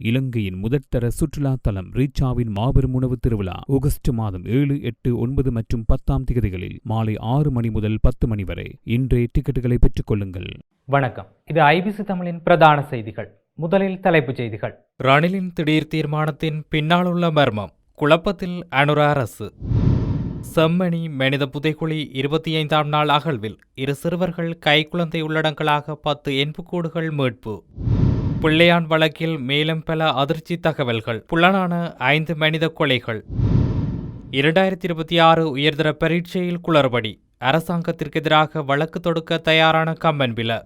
இலங்கையின் முதற்தர சுற்றுலா தலம் ரீச்சாவின் மாபெரும் உணவு திருவிழா ஆகஸ்ட் மாதம் 7, 8, 9 மற்றும் 10ஆம் திகதிகளில் மாலை 6 மணி முதல் 10 மணி வரை. இன்றே டிக்கெட்டுகளை பெற்றுக் கொள்ளுங்கள். வணக்கம், இது ஐபிசி தமிழின் பிரதான செய்திகள். முதலில் தலைப்புச் செய்திகள். ரணிலின் திடீர் தீர்மானத்தின் பின்னாலுள்ள மர்மம், குழப்பத்தில் அனுர அரசு. செம்மணி மனித புதைக்குழி 25ஆம் நாள் அகழ்வில் 2 சிறுவர்கள் கைக்குழந்தை உள்ளடங்களாக 10 எண்புக்கூடுகள் மீட்பு. பிள்ளையான் வழக்கில் மேலும் பல அதிர்ச்சி தகவல்கள். புலனான 5 மனித கொலைகள். 2026 உயர்தர பரீட்சையில் குளறுபடி, அரசாங்கத்திற்கு எதிராக வழக்கு தொடுக்க தயாரான கம்மன்பில.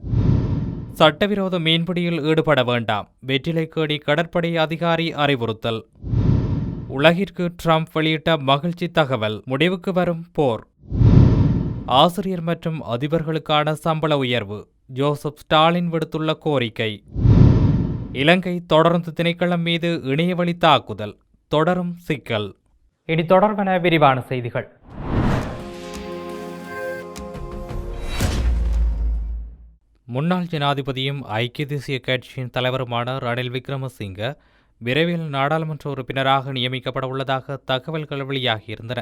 சட்டவிரோத மீன்பிடியில் ஈடுபட வேண்டாம், வெற்றிலைக்கேணி கடற்படை அதிகாரி அறிவுறுத்தல். உலகிற்கு ட்ரம்ப் வெளியிட்ட மகிழ்ச்சி தகவல், முடிவுக்கு வரும் போர். ஆசிரியர் மற்றும் அதிபர்களுக்கான சம்பள உயர்வு, ஜோசப் ஸ்டாலின் விடுத்துள்ள கோரிக்கை. இலங்கை தொடர்ந்து திணைக்களம் மீது இணையவழி தாக்குதல், தொடரும் சிக்கல். இனி தொடர்பான விரிவான செய்திகள். முன்னாள் ஜனாதிபதியும் ஐக்கிய தேசிய கட்சியின் தலைவருமான ரணில் விக்ரமசிங்க விரைவில் நாடாளுமன்ற உறுப்பினராக நியமிக்கப்பட உள்ளதாக தகவல்கள் வெளியாகியிருந்தன.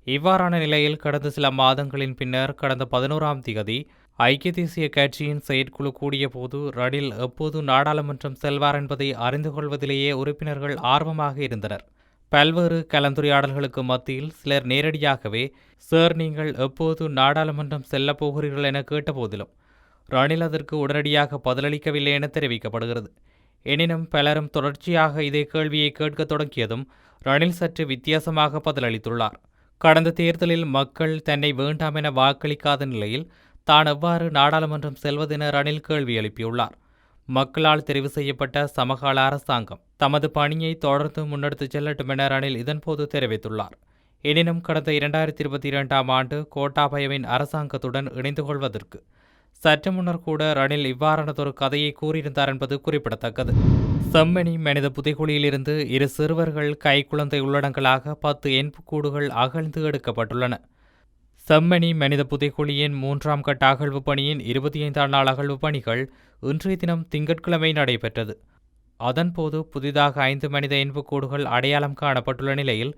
இவ்வாறான நிலையில் கடந்த சில மாதங்களின் பின்னர் கடந்த 11ஆம் திகதி ஐக்கிய தேசிய கட்சியின் செயற்குழு கூடிய போது ரணில் எப்போது நாடாளுமன்றம் செல்வார் என்பதை அறிந்து கொள்வதிலேயே உறுப்பினர்கள் ஆர்வமாக இருந்தனர். பல்வேறு கலந்துரையாடல்களுக்கு மத்தியில் சிலர் நேரடியாகவே சார், நீங்கள் எப்போது நாடாளுமன்றம் செல்லப் போகிறீர்கள் என கேட்டபோதிலும் ரணில் அதற்கு உடனடியாக பதிலளிக்கவில்லை என தெரிவிக்கப்படுகிறது. எனினும் பலரும் தொடர்ச்சியாக இதே கேள்வியை கேட்க தொடங்கியதும் ரணில் சற்று வித்தியாசமாக பதிலளித்துள்ளார். கடந்த தேர்தலில் மக்கள் தன்னை வேண்டாம் என வாக்களிக்காத நிலையில் தான் எவ்வாறு நாடாளுமன்றம் செல்வதென ரணில் கேள்வி எழுப்பியுள்ளார். மக்களால் தெரிவு செய்யப்பட்ட சமகால அரசாங்கம் தமது பணியை தொடர்ந்து முன்னெடுத்துச் செல்லட்டும் என ரணில் இதன்போது தெரிவித்துள்ளார். எனினும் கடந்த 2022ஆம் ஆண்டு கோட்டாபயவின் அரசாங்கத்துடன் இணைந்து கொள்வதற்கு சற்று முன்னர் கூட ரணில் இவ்வாறானதொரு கதையை கூறியிருந்தார் என்பது குறிப்பிடத்தக்கது. செம்மணி மனித புதைக்குழியிலிருந்து 2 சிறுவர்கள் கைக்குழந்தை உள்ளடங்களாக 10 எண்புக்கூடுகள் அகழ்ந்து எடுக்கப்பட்டுள்ளன. செம்மணி மனித புதைக்குழியின் 3ஆம் கட்ட அகழ்வு பணியின் 25ஆம் நாள் அகழ்வு பணிகள் இன்றைய தினம் திங்கட்கிழமை நடைபெற்றது. அதன்போது புதிதாக 5 மனித எண்புக்கூடுகள் அடையாளம் காணப்பட்டுள்ள நிலையில்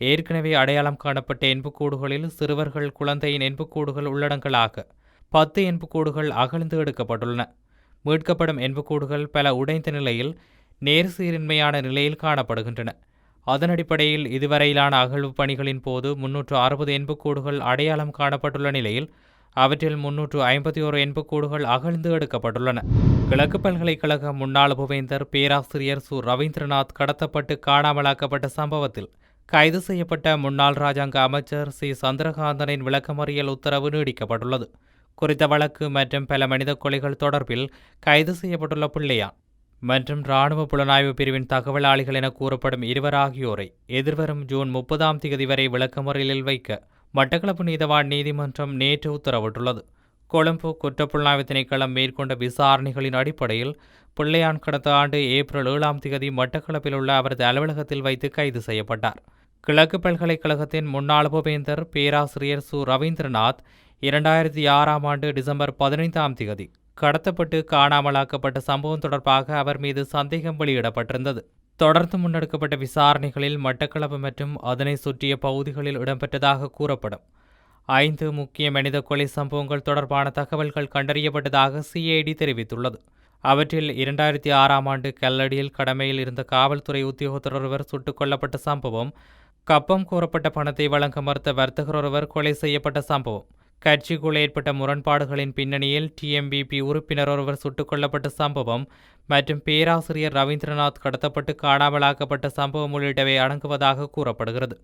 ஏற்கனவே அடையாளம் காணப்பட்ட எண்புக்கூடுகளில் சிறுவர்கள் குழந்தையின் எண்புக்கூடுகள் உள்ளடங்களாக 10 எண்புக்கூடுகள் அகழ்ந்து எடுக்கப்பட்டுள்ளன. மீட்கப்படும் எண்புக்கூடுகள் பல உடைந்த நிலையில் நேர்சீரின்மையான நிலையில் காணப்படுகின்றன. அதன் அடிப்படையில் இதுவரையிலான அகழ்வு பணிகளின் போது 360 எண்புக்கூடுகள் அடையாளம் காணப்பட்டுள்ள நிலையில் அவற்றில் 351 எண்புக்கூடுகள் அகழ்ந்து எடுக்கப்பட்டுள்ளன. கிழக்கு பல்கலைக்கழக முன்னாள் உபவேந்தர் பேராசிரியர் சு ரவீந்திரநாத் கடத்தப்பட்டு காணாமலாக்கப்பட்ட சம்பவத்தில் கைது செய்யப்பட்ட முன்னாள் இராஜாங்க அமைச்சர் சி சந்திரகாந்தனின் விளக்கமறியல் உத்தரவு நீடிக்கப்பட்டுள்ளது. குறித்த வழக்கு மற்றும் பல மனித கொலைகள் தொடர்பில் கைது செய்யப்பட்டுள்ள பிள்ளையான் மற்றும் இராணுவ புலனாய்வு பிரிவின் தகவலாளிகள் என கூறப்படும் 2 ஆகியோரை எதிர்வரும் ஜூன் 30ஆம் திகதி வரை விளக்கமறியலில் வைக்க மட்டக்களப்பு நீதவான் நீதிமன்றம் நேற்று உத்தரவிட்டுள்ளது. கொழும்பு குற்றப்புலனாய்வு திணைக்களம் மேற்கொண்ட விசாரணைகளின் அடிப்படையில் பிள்ளையான் கடந்த ஆண்டு ஏப்ரல் 7ஆம் திகதி மட்டக்களப்பில் உள்ள அவரது அலுவலகத்தில் வைத்து கைது செய்யப்பட்டார். கிழக்கு பல்கலைக்கழகத்தின் முன்னாள் உபவேந்தர் பேராசிரியர் சு ரவீந்திரநாத் 2006ஆம் ஆண்டு டிசம்பர் 15ஆம் திகதி கடத்தப்பட்டு காணாமலாக்கப்பட்ட சம்பவம் தொடர்பாக அவர் மீது சந்தேகம் வெளியிடப்பட்டிருந்தது. தொடர்ந்து முன்னெடுக்கப்பட்ட விசாரணைகளில் மட்டக்களப்பு மற்றும் அதனை சுற்றிய பகுதிகளில் இடம்பெற்றதாக கூறப்படும் 5 முக்கிய மனித கொலை சம்பவங்கள் தொடர்பான தகவல்கள் கண்டறியப்பட்டதாக சிஐடி தெரிவித்துள்ளது. அவற்றில் 2006ஆம் ஆண்டு கல்லடியில் கடமையில் இருந்த காவல்துறை உத்தியோகத்தர் ஒருவர் சுட்டுக் கொல்லப்பட்ட சம்பவம், கப்பம் கோரப்பட்ட பணத்தை வழங்க மறுத்த வர்த்தகர் ஒருவர் கொலை செய்யப்பட்ட சம்பவம், கட்சிக்குள் ஏற்பட்ட முரண்பாடுகளின் பின்னணியில் டிஎம்பிபி உறுப்பினர் ஒருவர் சுட்டுக் கொல்லப்பட்ட சம்பவம் மற்றும் பேராசிரியர் ரவீந்திரநாத் கடத்தப்பட்டு காணாமலாக்கப்பட்ட சம்பவம் உள்ளிட்டவை அடங்குவதாக கூறப்படுகிறது.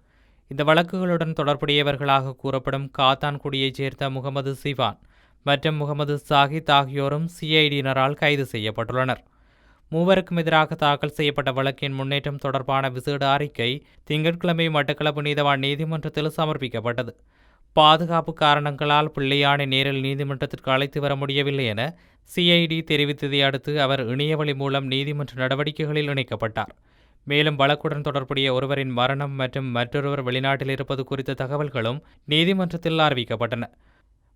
இந்த வழக்குகளுடன் தொடர்புடையவர்களாக கூறப்படும் காத்தான்குடியைச் சேர்ந்த முகமது சிவான் மற்றும் முகமது சாகித் ஆகியோரும் சிஐடியினரால் கைது செய்யப்பட்டுள்ளனர். மூவருக்கும் எதிராக தாக்கல் செய்யப்பட்ட வழக்கின் முன்னேற்றம் தொடர்பான விசேட அறிக்கை திங்கட்கிழமை மட்டக்களப்பு நீதவான் நீதிமன்றத்தில் சமர்ப்பிக்கப்பட்டது. பாதுகாப்பு காரணங்களால் பிள்ளையானை நேரில் நீதிமன்றத்திற்கு அழைத்து வர முடியவில்லை என சிஐடி தெரிவித்ததை அடுத்து அவர் இணையவழி மூலம் நீதிமன்ற நடவடிக்கைகளில் இணைக்கப்பட்டார். மேலும் வழக்குடன் தொடர்புடைய ஒருவரின் மரணம் மற்றும் மற்றொருவர் வெளிநாட்டில் இருப்பது குறித்த தகவல்களும் நீதிமன்றத்தில் அறிவிக்கப்பட்டன.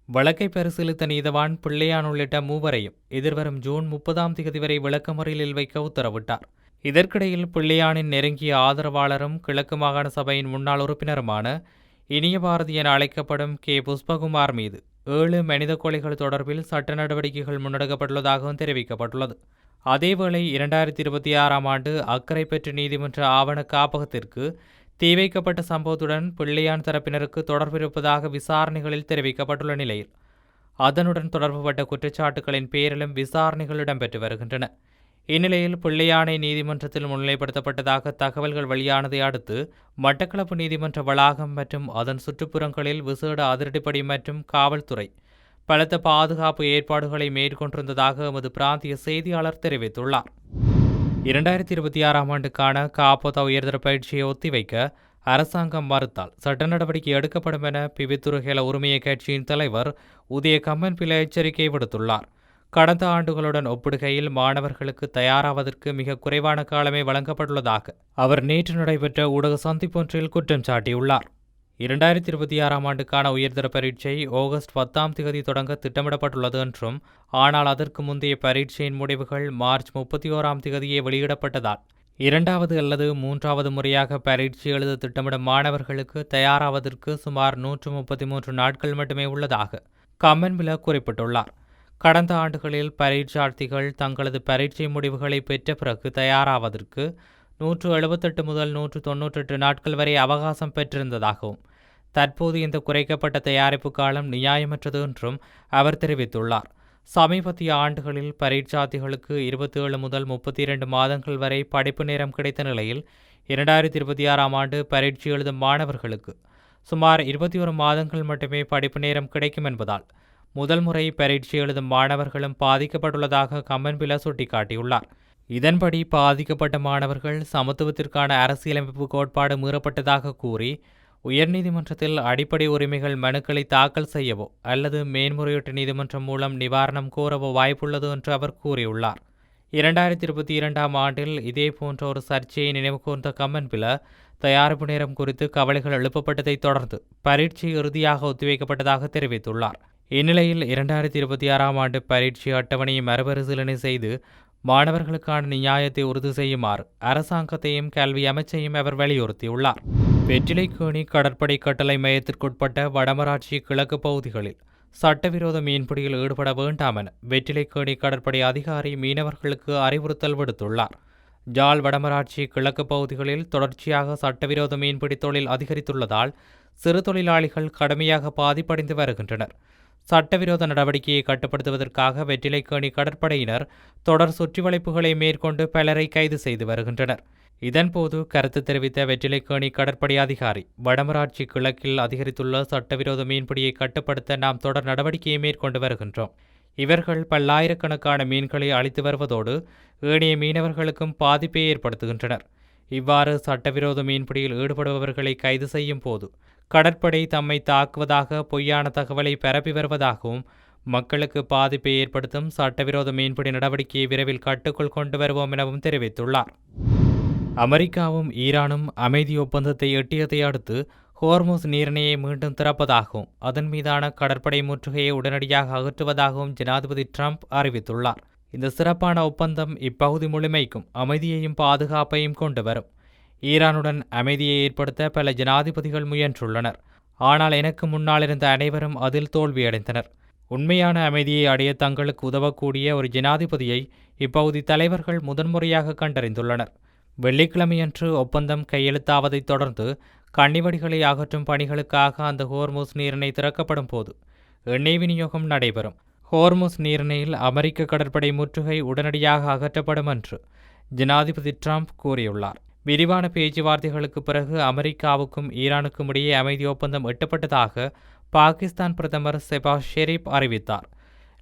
வழக்கை பரிசீலித்த நீதவான் பிள்ளையான் உள்ளிட்ட மூவரையும் எதிர்வரும் ஜூன் 30ஆம் தேதி வரை விளக்கமறியலில் வைக்க உத்தரவிட்டார். இதற்கிடையில் பிள்ளையானின் நெருங்கிய ஆதரவாளரும் கிழக்கு மாகாண சபையின் முன்னாள் உறுப்பினருமான இனிய பாரதி என அழைக்கப்படும் கே புஷ்பகுமார் மீது 7 மனித கொலைகள் தொடர்பில் சட்ட நடவடிக்கைகள் முன்னெடுக்கப்பட்டுள்ளதாகவும் தெரிவிக்கப்பட்டுள்ளது. அதேவேளை 2026 ஆண்டு அக்கரைப்பற்று நீதிமன்ற ஆவண காப்பகத்திற்கு தீ வைக்கப்பட்ட சம்பவத்துடன் பிள்ளையான் தரப்பினருக்கு தொடர்பிருப்பதாக விசாரணைகளில் தெரிவிக்கப்பட்டுள்ள நிலையில் அதனுடன் தொடர்புபட்ட குற்றச்சாட்டுகளின் பேரிலும் விசாரணைகள் இடம்பெற்று வருகின்றன. இந்நிலையில் பிள்ளையானை நீதிமன்றத்தில் முன்னிலைப்படுத்தப்பட்டதாக தகவல்கள் வெளியானதை அடுத்து மட்டக்களப்பு நீதிமன்ற வளாகம் மற்றும் அதன் சுற்றுப்புறங்களில் விசேட அதிரடிப்படை மற்றும் காவல்துறை பலத்த பாதுகாப்பு ஏற்பாடுகளை மேற்கொண்டிருந்ததாக எமது பிராந்திய செய்தியாளர் தெரிவித்துள்ளார். 2026 ஆண்டுக்கான காப்போத உயர்தர பயிற்சியை ஒத்திவைக்க அரசாங்கம் மறுத்தால் சட்ட நடவடிக்கை எடுக்கப்படும் என பிவித்துருகேல உரிமைய கட்சியின் தலைவர் உதய கம்மன்பில எச்சரிக்கை விடுத்துள்ளார். கடந்த ஆண்டுகளுடன் ஒப்பிடுகையில் மாணவர்களுக்கு தயாராவதற்கு மிக குறைவான காலமே வழங்கப்பட்டுள்ளதாக அவர் நேற்று நடைபெற்ற ஊடக சந்திப்பொன்றில் குற்றம் சாட்டியுள்ளார். 2026 ஆண்டுக்கான உயர்தர பரீட்சை ஆகஸ்ட் 10 தொடங்க திட்டமிடப்பட்டுள்ளது என்றும், ஆனால் அதற்கு முந்தைய பரீட்சையின் முடிவுகள் மார்ச் 31 வெளியிடப்பட்டதால் 2வது அல்லது 3வது முறையாக பரீட்சை எழுத திட்டமிடும் மாணவர்களுக்கு தயாராவதற்கு சுமார் 133 நாட்கள் மட்டுமே உள்ளதாக கம்மன்பில குறிப்பிட்டுள்ளார். கடந்த ஆண்டுகளில் பரீட்சார்த்திகள் தங்களது பரீட்சை முடிவுகளை பெற்ற பிறகு தயாராவதற்கு 178 முதல் 198 நாட்கள் வரை அவகாசம் பெற்றிருந்ததாகவும், தற்போது இந்த குறைக்கப்பட்ட தயாரிப்பு காலம் நியாயமற்றது என்றும் அவர் தெரிவித்துள்ளார். சமீபத்திய ஆண்டுகளில் பரீட்சார்த்திகளுக்கு 27 முதல் 32 மாதங்கள் வரை படிப்பு நேரம் கிடைத்த நிலையில் 2026 ஆண்டு பரீட்சை எழுதும் மாணவர்களுக்கு சுமார் 21 மாதங்கள் மட்டுமே படிப்பு நேரம் கிடைக்கும் என்பதால் முதல் முறை பரீட்சை எழுதும் மாணவர்களும் பாதிக்கப்பட்டுள்ளதாக கம்மன்பில சுட்டிக்காட்டியுள்ளார். இதன்படி பாதிக்கப்பட்ட மாணவர்கள் சமத்துவத்திற்கான அரசியலமைப்பு கோட்பாடு மீறப்பட்டதாக கூறி உயர்நீதிமன்றத்தில் அடிப்படை உரிமைகள் மனுக்களை தாக்கல் செய்யவோ அல்லது மேன்முறையீட்டு நீதிமன்றம் மூலம் நிவாரணம் கோரவோ வாய்ப்புள்ளது என்று அவர் கூறியுள்ளார். 2022 ஆண்டில் இதேபோன்ற ஒரு சர்ச்சையை நினைவுகூர்ந்த கம்மன்பில தயாரிப்பு நேரம் குறித்து கவலைகள் எழுப்பப்பட்டதை தொடர்ந்து பரீட்சை இறுதியாக ஒத்திவைக்கப்பட்டதாக தெரிவித்துள்ளார். இந்நிலையில் 2026 ஆண்டு பரீட்சை அட்டவணையை மறுபரிசீலனை செய்து மாணவர்களுக்கான நியாயத்தை உறுதி செய்யுமாறு அரசாங்கத்தையும் கல்வி அமைச்சையும் அவர் வலியுறுத்தியுள்ளார். வெற்றிலைக்கேணி கடற்படை கட்டளை மையத்திற்குட்பட்ட வடமராட்சி கிழக்கு பகுதிகளில் சட்டவிரோத மீன்பிடியில் ஈடுபட வேண்டாம் என வெற்றிலைக்கேணி கடற்படை அதிகாரி மீனவர்களுக்கு அறிவுறுத்தல் விடுத்துள்ளார். ஜாழ் வடமராட்சி கிழக்கு பகுதிகளில் தொடர்ச்சியாக சட்டவிரோத மீன்பிடி தொழில் அதிகரித்துள்ளதால் சிறு தொழிலாளிகள் கடுமையாக பாதிப்படைந்து வருகின்றனர். சட்டவிரோத நடவடிக்கையை கட்டுப்படுத்துவதற்காக வெற்றிலைக்கேணி கடற்படையினர் தொடர் சுற்றிவளைப்புகளை மேற்கொண்டு பலரை கைது செய்து வருகின்றனர். இதன்போது கருத்து தெரிவித்த வெற்றிலைக்கேணி கடற்படை அதிகாரி, வடமராட்சி கிழக்கில் அதிகரித்துள்ள சட்டவிரோத மீன்பிடியை கட்டுப்படுத்த நாம் தொடர் நடவடிக்கையை மேற்கொண்டு வருகின்றோம். இவர்கள் பல்லாயிரக்கணக்கான மீன்களை அழித்து வருவதோடு ஏனைய மீனவர்களுக்கும் பாதிப்பை ஏற்படுத்துகின்றனர். இவ்வாறு சட்டவிரோத மீன்பிடியில் ஈடுபடுபவர்களை கைது செய்யும் போது கடற்படை தம்மை தாக்குவதாக பொய்யான தகவலை பரப்பி வருவதாகவும், மக்களுக்கு பாதிப்பை ஏற்படுத்தும் சட்டவிரோத மீன்பிடி நடவடிக்கையை விரைவில் கட்டுக்குள் கொண்டு வருவோம் எனவும் தெரிவித்துள்ளார். அமெரிக்காவும் ஈரானும் அமைதி ஒப்பந்தத்தை எட்டியதை அடுத்து ஹோர்முஸ் நீரிணையை மீண்டும் திறப்பதாகவும் அதன் மீதான கடற்படை முற்றுகையை உடனடியாக அகற்றுவதாகவும் ஜனாதிபதி ட்ரம்ப் அறிவித்துள்ளார். இந்த சிறப்பான ஒப்பந்தம் இப்பகுதி முழுமைக்கும் அமைதியையும் பாதுகாப்பையும் கொண்டு வரும். ஈரானுடன் அமைதியை ஏற்படுத்த பல ஜனாதிபதிகள் முயன்றுள்ளனர். ஆனால் எனக்கு முன்னால் இருந்த அனைவரும் அதில் தோல்வியடைந்தனர். உண்மையான அமைதியை அடைய தங்களுக்கு உதவக்கூடிய ஒரு ஜனாதிபதியை இப்பகுதி தலைவர்கள் முதன்முறையாக கண்டறிந்துள்ளனர். வெள்ளிக்கிழமையன்று ஒப்பந்தம் கையெழுத்தாவதைத் தொடர்ந்து கன்னிவடிகளை அகற்றும் பணிகளுக்காக அந்த ஹோர்முஸ் நீரிணை திறக்கப்படும் போது எண்ணெய் விநியோகம் நடைபெறும். ஹோர்முஸ் நீரிணையில் அமெரிக்க கடற்படை முற்றுகை உடனடியாக அகற்றப்படும் என்று ஜனாதிபதி ட்ரம்ப் கூறியுள்ளார். விரிவான பேச்சுவார்த்தைகளுக்கு பிறகு அமெரிக்காவுக்கும் ஈரானுக்கும் இடையே அமைதி ஒப்பந்தம் எட்டப்பட்டதாக பாகிஸ்தான் பிரதமர் ஷெபாஸ் ஷெரீப் அறிவித்தார்.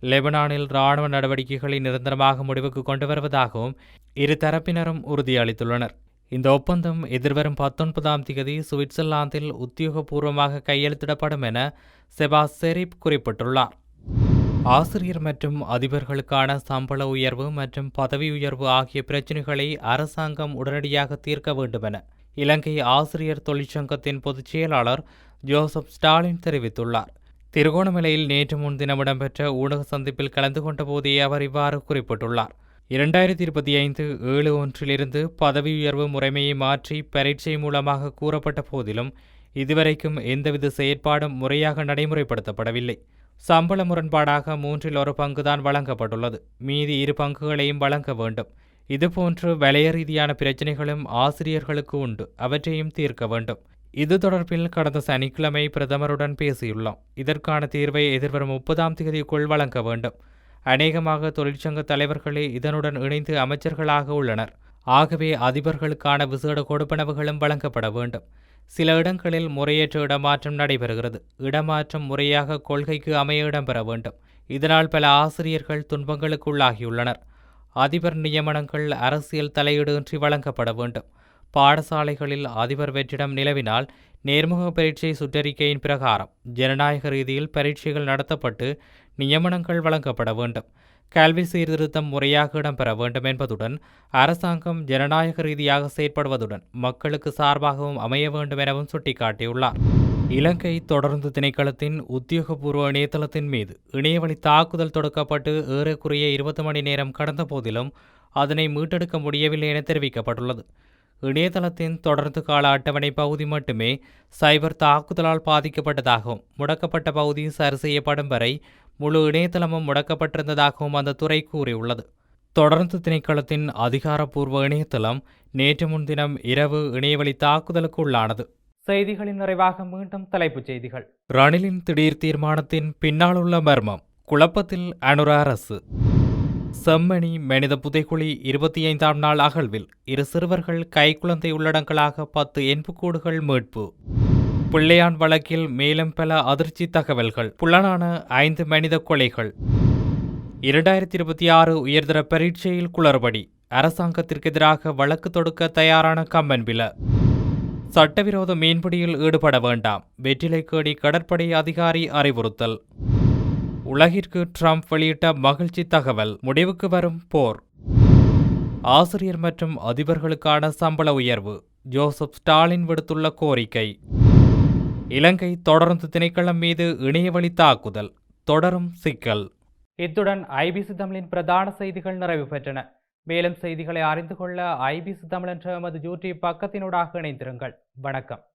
லெபனானில் இராணுவ நடவடிக்கைகளை நிரந்தரமாக முடிவுக்கு கொண்டு வருவதாகவும் இரு தரப்பினரும் உறுதியளித்துள்ளனர். இந்த ஒப்பந்தம் எதிர்வரும் 19 சுவிட்சர்லாந்தில் உத்தியோகபூர்வமாக கையெழுத்திடப்படும் என ஷெபாஸ் ஷெரீப் குறிப்பிட்டுள்ளார். ஆசிரியர் மற்றும் அதிபர்களுக்கான சம்பள உயர்வு மற்றும் பதவி உயர்வு ஆகிய பிரச்சினைகளை அரசாங்கம் உடனடியாக தீர்க்க வேண்டும் என இலங்கை ஆசிரியர் தொழிற்சங்கத்தின் பொதுச் செயலாளர் ஜோசப் ஸ்டாலின் தெரிவித்துள்ளார். திருகோணமலையில் நேற்று முன்தினம் இடம்பெற்ற ஊடக சந்திப்பில் கலந்து கொண்ட போதே அவர் இவ்வாறு குறிப்பிட்டுள்ளார். 2025-7-1 பதவி உயர்வு முறைமையை மாற்றி பரீட்சை மூலமாக கூறப்பட்ட போதிலும் இதுவரைக்கும் எந்தவித செயற்பாடும் முறையாக நடைமுறைப்படுத்தப்படவில்லை. சம்பள முரண்பாடாக 1/3 பங்குதான் வழங்கப்பட்டுள்ளது. மீதி 2 பங்குகளையும் வழங்க வேண்டும். இதுபோன்று வலய ரீதியான பிரச்சினைகளும் ஆசிரியர்களுக்கு உண்டு. அவற்றையும் தீர்க்க வேண்டும். இது தொடர்பில் கடந்த சனிக்கிழமை பிரதமருடன் பேசியுள்ளோம். இதற்கான தீர்வை எதிர்வரும் 30ஆம் தேதிக்குள் வழங்க வேண்டும். அநேகமாக தொழிற்சங்க தலைவர்களே இதனுடன் இணைந்து அமைச்சர்களாக உள்ளனர். ஆகவே அதிபர்களுக்கான விசேட கொடுப்பனவுகளும் வழங்கப்பட வேண்டும். சில இடங்களில் முறையற்ற இடமாற்றம் நடைபெறுகிறது. இடமாற்றம் முறையாக கொள்கைக்கு அமைய இடம்பெற வேண்டும். இதனால் பல ஆசிரியர்கள் துன்பங்களுக்குள்ளாகியுள்ளனர். அதிபர் நியமனங்கள் அரசியல் தலையீடின்றி வழங்கப்பட வேண்டும். பாடசாலைகளில் அதிபர் வெற்றிடம் நிலவினால் நேர்முக பரீட்சை சுற்றறிக்கையின் பிரகாரம் ஜனநாயக ரீதியில் பரீட்சைகள் நடத்தப்பட்டு நியமனங்கள் வழங்கப்பட வேண்டும். கல்வி சீர்திருத்தம் முறையாக இடம்பெற வேண்டும் என்பதுடன் அரசாங்கம் ஜனநாயக ரீதியாக செயற்படுவதுடன் மக்களுக்கு சார்பாகவும் அமைய வேண்டும் எனவும் சுட்டிக்காட்டியுள்ளார். இலங்கை தொடர்ந்து திணைக்களத்தின் உத்தியோகபூர்வ இணையதளத்தின் மீது இணையவழி தாக்குதல் தொடுக்கப்பட்டு ஏறக்குறைய 20 மணி நேரம் கடந்த போதிலும் அதனை மீட்டெடுக்க முடியவில்லை என தெரிவிக்கப்பட்டுள்ளது. இணையதளத்தின் தொடர்ந்து கால அட்டவணை பகுதி மட்டுமே சைபர் தாக்குதலால் பாதிக்கப்பட்டதாகவும் முடக்கப்பட்ட பகுதி சரி செய்யப்படும் வரை முழு இணையதளமும் முடக்கப்பட்டிருந்ததாகவும் அந்த துறை கூறியுள்ளது. தொடர்ந்து திணைக்களத்தின் அதிகாரப்பூர்வ இணையதளம் நேற்று முன்தினம் இரவு இணையவழி தாக்குதலுக்கு உள்ளானது. செய்திகளின் நிறைவாக மீண்டும் தலைப்புச் செய்திகள். ரணிலின் திடீர் தீர்மானத்தின் பின்னாலுள்ள மர்மம், குழப்பத்தில் அனுர அரசு. செம்மணி மனித புதைக்குழி 25ஆம் நாள் அகழ்வில் 2 சிறுவர்கள் கைக்குழந்தை உள்ளடங்களாக 10 எண்புக்கூடுகள் மீட்பு. பிள்ளையான் வழக்கில் மேலும் பல அதிர்ச்சி தகவல்கள். புலனான 5 மனித கொலைகள். 2026 உயர்தர பரீட்சையில் குளறுபடி. அரசாங்கத்திற்கு எதிராக வழக்கு தொடுக்க தயாரான கம்மன்பில. சட்டவிரோத மீன்பிடியில் ஈடுபட வேண்டாம். வெற்றிலைக்கேணி கடற்படை அதிகாரி அறிவுறுத்தல். உலகிற்கு ட்ரம்ப் வெளியிட்ட மகிழ்ச்சி தகவல். முடிவுக்கு வரும் போர். ஆசிரியர் மற்றும் அதிபர்களுக்கான சம்பள உயர்வு. ஜோசப் ஸ்டாலின் விடுத்துள்ள கோரிக்கை. இலங்கை தொடர்ந்து திணைக்களம் மீது இணையவழி தாக்குதல். தொடரும் சிக்கல். இத்துடன் ஐபிசி தமிழின் பிரதான செய்திகள் நிறைவு பெற்றன. மேலும் செய்திகளை அறிந்து கொள்ள ஐபிசி தமிழ் என்ற எமது யூடியூப் பக்கத்தினூடாக இணைந்திருங்கள். வணக்கம்.